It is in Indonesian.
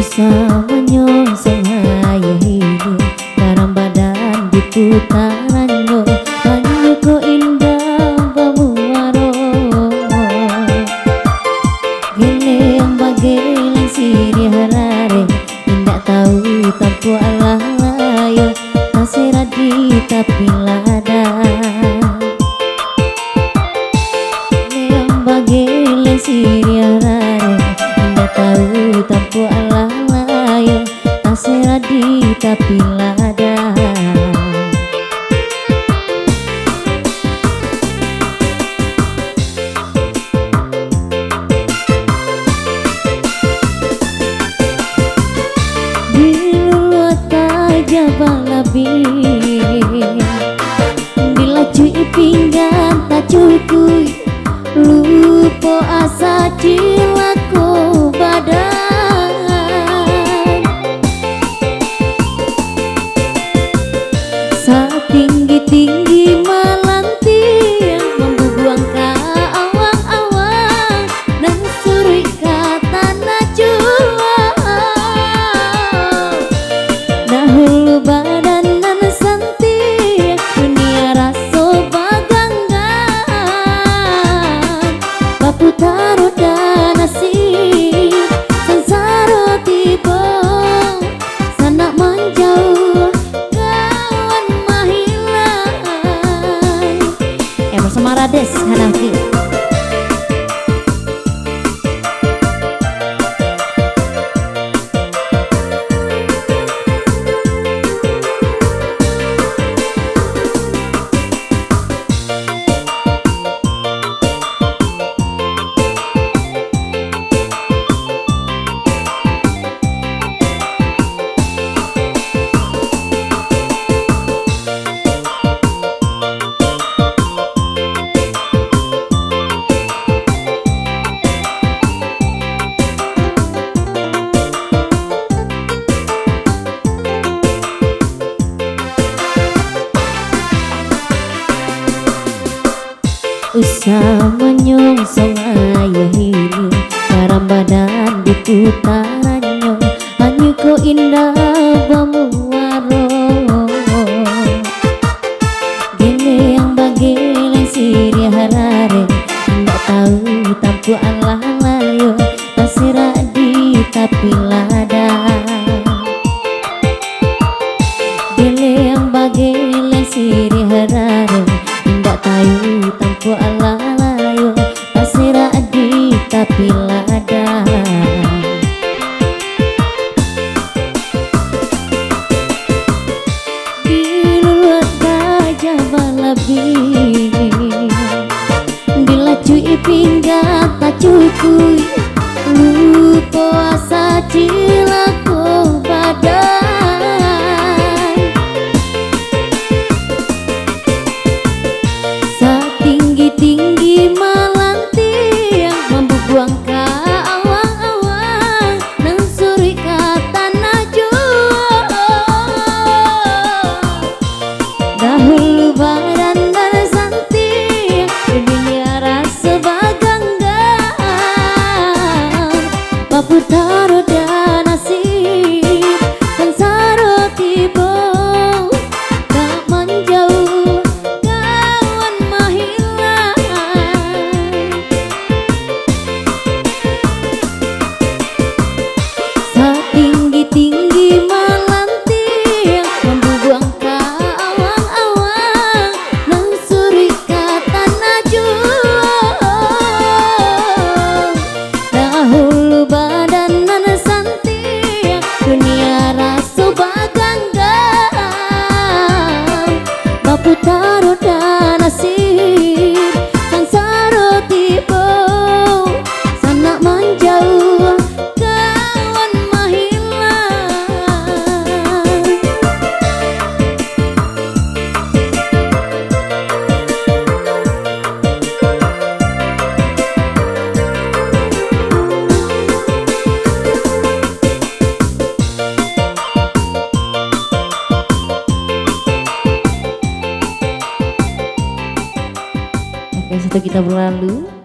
Usah menyongsong hayah hidup Garang badan di putarannya Banyu ko indah bamuaro Geleng bageleng siri harare Indak tahu tampu alah layo Tasera di tapi lada Geleng bageleng siri harare Indak tahu tampu alah layo Tasera di tapi lada Balabi bila cuy pinggan tak cukuy lupa asa cilako badan setinggi-tinggi melanti membubuang ke awang-awang dan suri ke tanah jual dahulu badan nan santi dunia raso baganggan baputaro dan nasib sansaro tiba sanak menjauh kawan mahilang bersama Rades Hanafi. Usah menyongsong ayah hidup Garang badan di putarannya Banyu ko indah bamuaro Geleng bageleng siri harare Nggak tahu tampu alah layo Tasera di tapi lada Geleng bageleng siri harare Nggak tahu tampu alah layo Tasera di tapi lada Di luar gajah balabi bila cuy pinggan tak cukuy lupa asa cilako badan setinggi-tinggi melanti membubuang ke awang-awang nang suri ke tanah jual dahulu badan dan santi dunia rasa baganggan baputaro dan nasib sansaro tiba tak menjauh kawan mahilang setinggi-tinggi melanti membubuang ke awang-awang nang suri ke tanah jual dahulu badan nan santi dunia raso baganggan baputaro dan nasib sansaro tiba sanak menjauh kawan mahilang. Oke, satu kita berlalu.